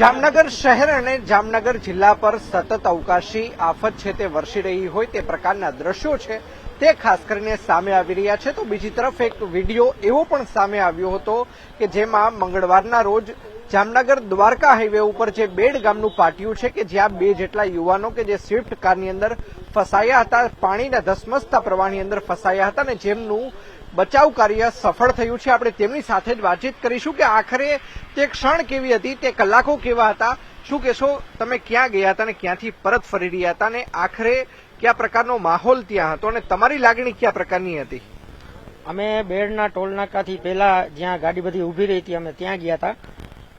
જામનગર શહેર અને જામનગર જિલ્લા પર સતત અવકાશી આફત છે તે વરસી રહી હોય તે પ્રકારના દ્રશ્યો છે તે ખાસ કરીને સામે આવી રહ્યા છે. તો બીજી તરફ એક વિડીયો એવો પણ સામે આવ્યો હતો કે જેમાં મંગળવારના રોજ જામનગર દ્વારકા હાઈવે ઉપર જે બેડ ગામનું પાટિયું છે કે જ્યાં બે જેટલા યુવાનો કે જે સ્વિફ્ટ કારની અંદર ફસાયા હતા, પાણીના ધસમસતા પ્રવાહની અંદર ફસાયા હતા અને જેમનું બચાવ કાર્ય સફળ થયું છે. આપણે તેમની સાથે જ વાતચીત કરીશું કે આખરે તે ક્ષણ કેવી હતી, તે કલાકો કેવા હતા. શું કહેશો, તમે ક્યાં ગયા હતા અને ક્યાંથી પરત ફરી રહ્યા હતા અને આખરે કયા પ્રકારનો માહોલ ત્યાં હતો અને તમારી લાગણી કયા પ્રકારની હતી? અમે બેડના ટોલ નાકાથી પહેલા જ્યાં ગાડી બધી ઊભી રહી હતી અમે ત્યાં ગયા હતા.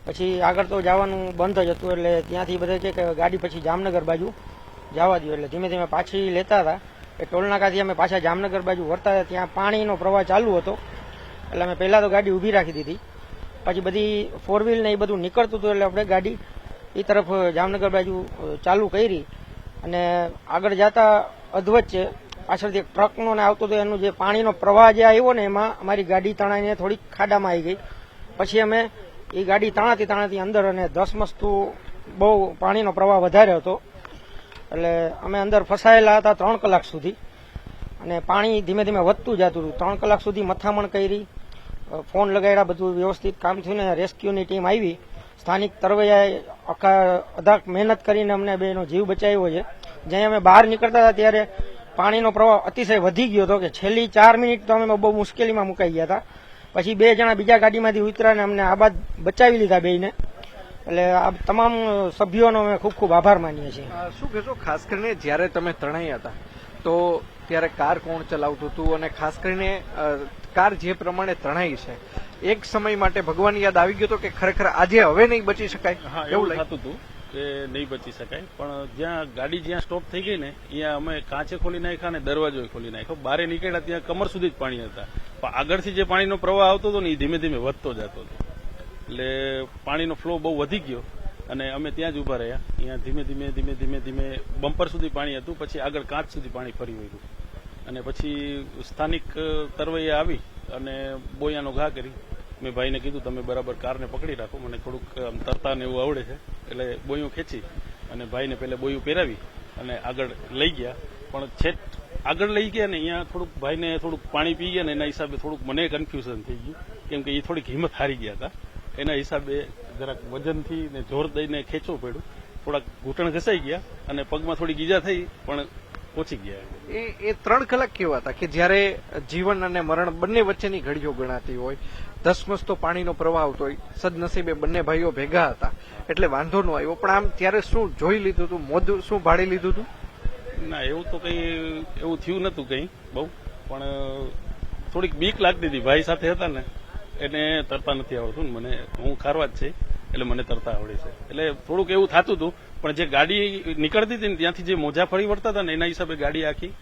પછી આગળ તો જવાનું બંધ જ હતું એટલે ત્યાંથી બધા છે કે ગાડી પછી જામનગર બાજુ જવા દો એટલે ધીમે ધીમે પાછી લેતા હતા. એ ટોલનાકાથી અમે પાછા જામનગર બાજુ વળતા હતા. ત્યાં પાણીનો પ્રવાહ ચાલુ હતો એટલે અમે પહેલા તો ગાડી ઊભી રાખી દીધી. પછી બધી ફોર વ્હીલ ને એ બધું નીકળતું હતું એટલે આપણે ગાડી એ તરફ જામનગર બાજુ ચાલુ કરી અને આગળ જતા અધવચ્ચે પાછળથી એક ટ્રકનો ને આવતો હતો એનું જે પાણીનો પ્રવાહ જે આવ્યો ને એમાં અમારી ગાડી તણાઈને થોડીક ખાડામાં આવી ગઈ. પછી અમે એ ગાડી તાણાતી અંદર અને ધસમસતું બહુ પાણીનો પ્રવાહ વધારે હતો એટલે અમે અંદર ફસાયેલા હતા 3 કલાક સુધી અને પાણી ધીમે ધીમે વધતું જતું હતું. 3 કલાક સુધી મથામણ કરી, ફોન લગાડ્યા, બધું વ્યવસ્થિત કામ થયું ને રેસ્ક્યુની ટીમ આવી. સ્થાનિક તરવૈયાએ અધા મહેનત કરીને અમને બેનો જીવ બચાવ્યો છે. જ્યાં અમે બહાર નીકળતા હતા ત્યારે પાણીનો પ્રવાહ અતિશય વધી ગયો હતો કે છેલ્લી 4 મિનિટ તો અમે બહુ મુશ્કેલીમાં મુકાઈ ગયા હતા. પછી 2 જણા બીજા ગાડીમાંથી ઉતર્યા ને અમને આ બાદ બચાવી લીધા બેયને. એટલે આ તમામ સભ્યોનો અમે ખૂબ ખૂબ આભાર માનીએ છીએ. શું કહેશો, ખાસ કરીને જ્યારે તમે તણાઈ હતા તો ત્યારે કાર કોણ ચલાવતું હતું અને ખાસ કરીને કાર જે પ્રમાણે તણાઈ છે એક સમય માટે ભગવાન યાદ આવી ગયો હતો કે ખરેખર આજે હવે નહીં બચી શકાય? એવું થતું હતું કે નહીં બચી શકાય, પણ ગાડી જ્યાં સ્ટોપ થઈ ગઈ ને ત્યાં અમે કાચે ખોલી નાખ્યા અને દરવાજો ખોલી નાખ્યો. બારે નીકળ્યા ત્યાં કમર સુધી જ પાણી હતા, પણ આગળથી જે પાણીનો પ્રવાહ આવતો હતો ને એ ધીમે ધીમે વધતો જતો હતો એટલે પાણીનો ફ્લો બહુ વધી ગયો અને અમે ત્યાં જ ઉભા રહ્યા. અહીંયા ધીમે ધીમે બમ્પર સુધી પાણી હતું, પછી આગળ કાચ સુધી પાણી ફરી વળ્યું અને પછી સ્થાનિક તરવૈયા આવી અને બોયાનો ઘા કરી. મેં ભાઈને કીધું તમે બરાબર કારને પકડી રાખો, મને થોડુંક તરતા ને એવું આવડે છે એટલે બોયું ખેંચી અને ભાઈને પહેલા બોયું પહેરાવી અને આગળ લઈ ગયા. પણ છેક આગળ લઈ ગયા ને અહીંયા થોડુંક ભાઈને થોડુંક પાણી પી ગયા ને એના હિસાબે થોડુંક મને કન્ફ્યુઝન થઈ ગયું, કેમ કે એ થોડીક હિંમત હારી ગયા હતા. એના હિસાબે જરાક વજનથી ને જોર દઈને ખેંચવું પડ્યું. થોડાક ઘૂંટણ ઘસાઈ ગયા અને પગમાં થોડીક ઈજા થઈ પણ પહોંચી ગયા. એ 3 કલાક કેવા હતા કે જયારે જીવન અને મરણ બંને વચ્ચેની ઘડીઓ ગણાતી હોય, ધસમસતો પાણીનો પ્રવાહ આવતો હોય. સદનસીબે બંને ભાઈઓ ભેગા હતા એટલે વાંધો ન આવ્યો, પણ આમ ત્યારે શું જોઈ લીધું હતું? મોઢું શું ભાળી લીધું હતું? ના, એવું તો કઈ એવું થયું નતું કઈ બહુ, પણ થોડીક બીક લાગતી હતી. ભાઈ સાથે હતા ને એને તરતા નથી આવડતું ને મને, હું ખારવા જ છે એટલે મને તરતા આવડે છે એટલે થોડુંક એવું થતું હતું. પણ જે ગાડી નીકળતી હતી ને ત્યાંથી જે મોજા ફરી વળતા હતા ને એના હિસાબે ગાડી આખી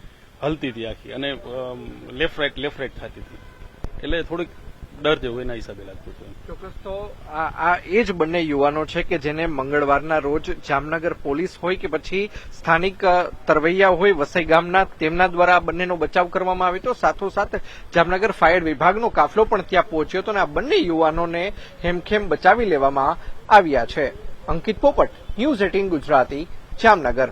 હલતી હતી આખી અને લેફ્ટ રાઈટ થતી હતી એટલે થોડીક ડર જેવું એના હિસાબે લાગતું હતું. ચોક્કસ. તો આ એ જ બંને યુવાનો છે કે જેને મંગળવારના રોજ જામનગર પોલીસ હોય કે પછી સ્થાનિક તરવૈયા હોય વસઈ ગામના, તેમના દ્વારા આ બંનેનો બચાવ કરવામાં આવ્યો હતો. સાથોસાથ જામનગર ફાયર વિભાગનો કાફલો પણ ત્યાં પહોંચ્યો હતો અને આ બંને યુવાનોને હેમખેમ બચાવી લેવામાં આવ્યા છે. અંકિત પોપટ, ન્યૂઝ 18 ગુજરાતી, જામનગર.